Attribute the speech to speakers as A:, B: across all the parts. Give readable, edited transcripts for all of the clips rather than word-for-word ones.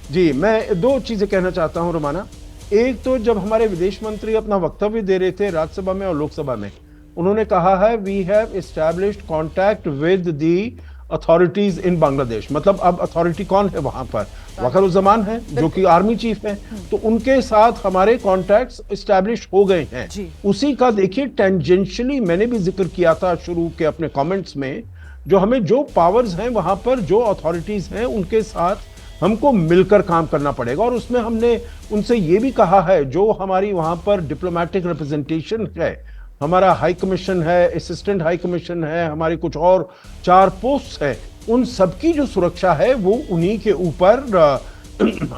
A: जी, मैं दो चीजें कहना चाहता हूं रोमाना। एक तो जब हमारे विदेश मंत्री अपना वक्तव्य दे रहे थे राज्यसभा में और लोकसभा में, उन्होंने कहा है we have established contact with the authorities in Bangladesh. मतलब अब अथॉरिटी कौन है वहां पर? वकारुज्जमान है जो कि आर्मी चीफ है, तो उनके साथ हमारे कॉन्टैक्ट्स एस्टैब्लिश हो गए हैं। उसी का देखिए टेंजेंशियली मैंने भी जिक्र किया था शुरू के अपने कमेंट्स में, जो हमें जो पावर्स हैं वहां पर, जो अथॉरिटीज हैं उनके साथ हमको मिलकर काम करना पड़ेगा। और उसमें हमने उनसे ये भी कहा है, जो हमारी वहां पर डिप्लोमेटिक रिप्रेजेंटेशन है, हमारा हाई कमीशन है, असिस्टेंट हाई कमीशन है, हमारी कुछ और 4 पोस्ट है, उन सबकी जो सुरक्षा है वो उन्हीं के ऊपर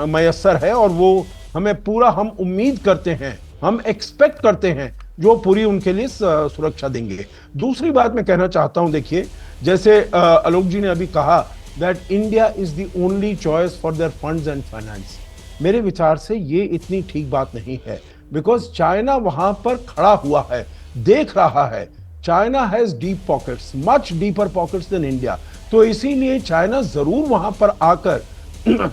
A: मयसर है। और वो हमें पूरा, हम उम्मीद करते हैं, हम एक्सपेक्ट करते हैं जो पूरी उनके लिए सुरक्षा देंगे। दूसरी बात मैं कहना चाहता हूं, देखिए जैसे आलोक जी ने अभी कहा that India is the only choice for their funds and finance। मेरे विचार से ये इतनी ठीक बात नहीं है, बिकॉज चाइना वहां पर खड़ा हुआ है, देख रहा है। China has deep pockets, much deeper pockets than India. तो इसीलिए चाइना जरूर वहां पर आकर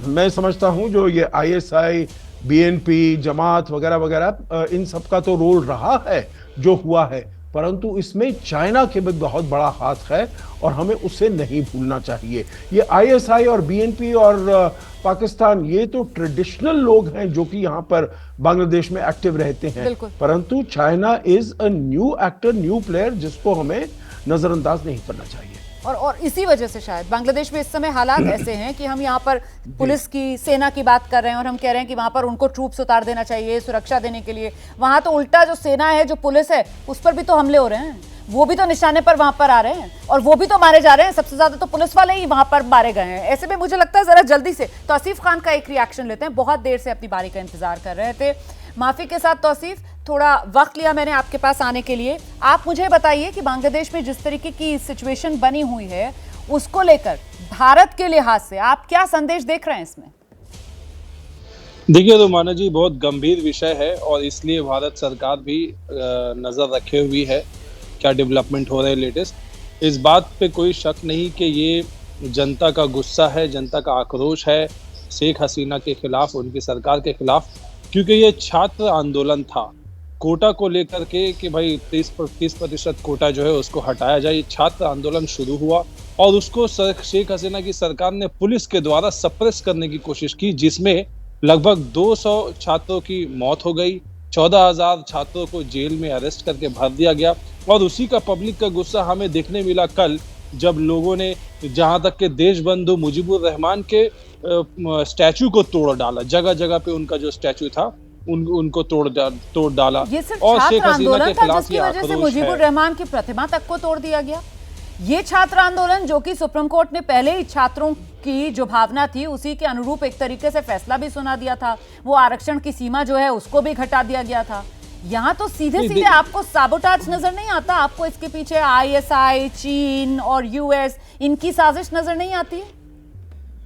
A: मैं समझता हूं जो ये आईएसआई, बीएनपी, जमात वगैरह वगैरह, इन सब का तो रोल रहा है जो हुआ है, परंतु इसमें चाइना के भी बहुत बड़ा हाथ है और हमें उसे नहीं भूलना चाहिए। ये आईएसआई और बीएनपी और पाकिस्तान, ये तो ट्रेडिशनल लोग हैं जो कि यहाँ पर बांग्लादेश में एक्टिव रहते हैं, परंतु China is a new actor, new player, जिसको हमें नजरअंदाज नहीं करना चाहिए।
B: और इसी वजह से शायद बांग्लादेश में इस समय हालात ऐसे हैं कि हम यहाँ पर पुलिस की, सेना की बात कर रहे हैं और हम कह रहे हैं कि वहां पर उनको ट्रूप्स उतार देना चाहिए सुरक्षा देने के लिए। वहां तो उल्टा जो सेना है, जो पुलिस है, उस पर भी तो हमले हो रहे हैं, वो भी तो निशाने पर वहां पर आ रहे हैं और वो भी तो मारे जा रहे हैं। सबसे ज्यादा तो पुलिस वाले ही वहां पर मारे गए हैं। ऐसे में मुझे लगता है जरा जल्दी से तौसीफ खान का एक रिएक्शन लेते हैं। बहुत देर से अपनी बारी का इंतजार कर रहे थे। माफी के साथ तौसीफ, थोड़ा वक्त लिया मैंने आपके पास आने के लिए। आप मुझे बताइए कि बांग्लादेश में जिस तरीके की सिचुएशन बनी हुई है, उसको लेकर भारत के लिहाज से आप क्या संदेश देख रहे हैं इसमें?
C: देखिए रोमाना जी, बहुत गंभीर विषय है और इसलिए भारत सरकार भी नज़र रखे हुई है क्या डेवलपमेंट हो रहे हैं लेटेस्ट। इस बात पे कोई शक नहीं कि ये जनता का गुस्सा है, जनता का आक्रोश है शेख हसीना के खिलाफ, उनकी सरकार के खिलाफ, क्योंकि ये छात्र आंदोलन था कोटा को लेकर के कि भाई 30% कोटा जो है उसको हटाया जाए। ये छात्र आंदोलन शुरू हुआ और उसको शेख हसीना की सरकार ने पुलिस के द्वारा सप्रेस करने की कोशिश की, जिसमें लगभग 200 छात्रों की मौत हो गई, 14,000 छात्रों को जेल में अरेस्ट करके भर दिया गया। और उसी का पब्लिक का गुस्सा हमें देखने मिला कल, जब लोगों ने जहां तक के देश बंधु मुजीबुर रहमान के स्टैचू को तोड़ डाला, जगह जगह पे उनका जो स्टैचू था उनको तोड़ डाला।
B: ये सिर्फ और शेख हसीना के खिलाफ जिसकी वजह से मुजीबुर रहमान की प्रतिमा तक को तोड़ दिया गया। ये छात्र आंदोलन जो कि सुप्रीम कोर्ट ने पहले ही छात्रों की जो भावना थी उसी के अनुरूप एक तरीके से फैसला भी सुना दिया था। वो आरक्षण की सीमा जो है उसको भी घटा दिया गया था। यहाँ तो सीधे सीधे आपको साबोटाज नजर नहीं आता? आपको इसके पीछे आईएसआई, चीन और यूएस, इनकी साजिश नजर नहीं आती?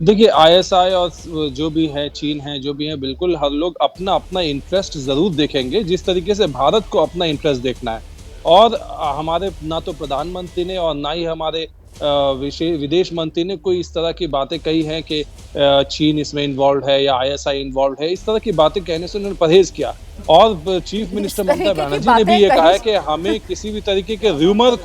C: देखिए आईएसआई और जो भी है, चीन है, जो भी है, बिल्कुल हर लोग अपना अपना इंटरेस्ट जरूर देखेंगे, जिस तरीके से भारत को अपना इंटरेस्ट देखना है। और हमारे ना तो प्रधानमंत्री ने और ना ही हमारे विदेश मंत्री ने कोई इस तरह की बातें कही हैं कि चीन इसमें इन्वॉल्व है या आईएसआई इन्वॉल्व है। इस तरह की बातें कहने से उन्होंने परहेज किया। और चीफ मिनिस्टर ममता बनर्जी ने भी ये कहा है कि हमें किसी भी तरीके के र्यूमर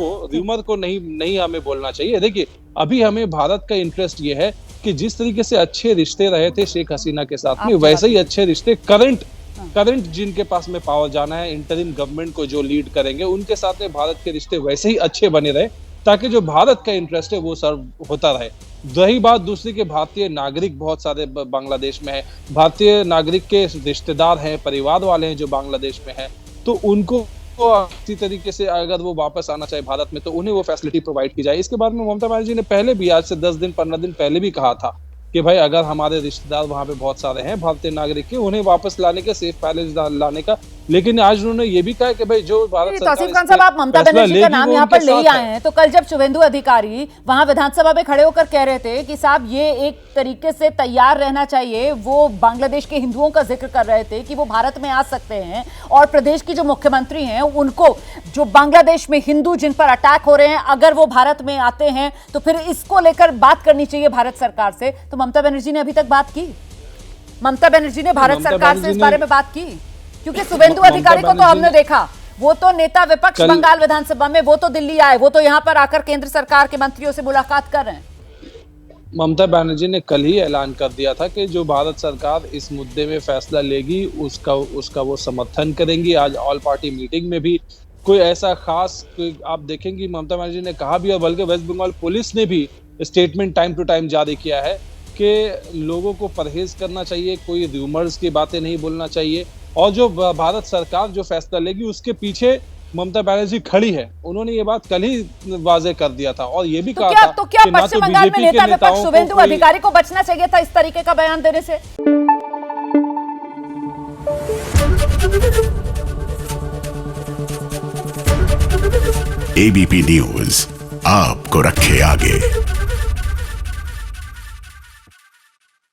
C: को नहीं हमें बोलना चाहिए। देखिए अभी हमें भारत का इंटरेस्ट ये है कि जिस तरीके से अच्छे रिश्ते रहे थे शेख हसीना के साथ में, वैसे ही अच्छे रिश्ते करंट जिनके पास में पावर जाना है, इंटरिम गवर्नमेंट को जो लीड करेंगे, उनके साथ में भारत के रिश्ते वैसे ही अच्छे बने रहे, ताकि जो भारत का इंटरेस्ट है वो सर्व होता रहे। रही बात दूसरी के भारतीय नागरिक बहुत सारे बांग्लादेश में है, भारतीय नागरिक के रिश्तेदार हैं, परिवार वाले हैं जो बांग्लादेश में हैं, तो उनको किसी तरीके से अगर वो वापस आना चाहे भारत में तो उन्हें वो फैसिलिटी प्रोवाइड की जाए। इसके बाद में ममता बनर्जी ने पहले भी, आज से 10 दिन 15 दिन पहले भी कहा था कि भाई अगर हमारे रिश्तेदार वहां पे बहुत सारे हैं भारतीय नागरिक के, उन्हें वापस लाने के, सेफ पैलेस लाने का। लेकिन आज उन्होंने ये भी कहा कि भाई जो भारत सरकार,
B: तौसीफ खान साहब, आप ममता बनर्जी का नाम यहाँ पर ले ही आए हैं, तो कल जब शुभेंदु अधिकारी वहां विधानसभा में खड़े होकर कह रहे थे कि साहब ये एक तरीके से तैयार रहना चाहिए, वो बांग्लादेश के हिंदुओं का जिक्र कर रहे थे कि वो भारत में आ सकते हैं और प्रदेश की जो मुख्यमंत्री हैं उनको, जो बांग्लादेश में हिंदू जिन पर अटैक हो रहे हैं, अगर वो भारत में आते हैं तो फिर इसको लेकर बात करनी चाहिए भारत सरकार से। तो ममता बनर्जी ने अभी तक बात की? ममता बनर्जी ने भारत
C: ममता
B: सरकार से
C: बनर्जी
B: इस
C: ने-
B: बारे में बात की? क्योंकि शुभेंदु
C: ममता
B: अधिकारी को तो
C: बनर्जी
B: हमने
C: ने-
B: देखा, वो तो नेता विपक्ष बंगाल विधानसभा में, वो तो दिल्ली आए, वो तो यहाँ पर आकर केंद्र सरकार के मंत्रियों से मुलाकात कर रहे हैं।
C: ममता बनर्जी ने कल ही ऐलान कर दिया था कि जो भारत सरकार इस मुद्दे में फैसला लेगी उसका वो समर्थन करेंगी। आज ऑल पार्टी मीटिंग में भी कोई ऐसा खास आप देखेंगे ममता बनर्जी ने कहा भी, और बल्कि वेस्ट बंगाल पुलिस ने भी स्टेटमेंट टाइम टू टाइम जारी किया है कि लोगों को परहेज करना चाहिए, कोई र्यूमर्स की बातें नहीं बोलना चाहिए, और जो भारत सरकार जो फैसला लेगी उसके पीछे ममता बनर्जी खड़ी है। उन्होंने ये बात कल ही वाजे कर दिया था और ये भी कहा था
B: तो क्या
C: कि ना
B: पश्चिम
C: तो
B: बंगाल में
C: बीजेपी
B: नेता
C: के
B: विपक्ष
C: नेताओं
B: शुभेंदु
C: को कोई
B: अधिकारी को बचना चाहिए था इस तरीके का बयान देने से?
D: एबीपी न्यूज आपको रखे आगे।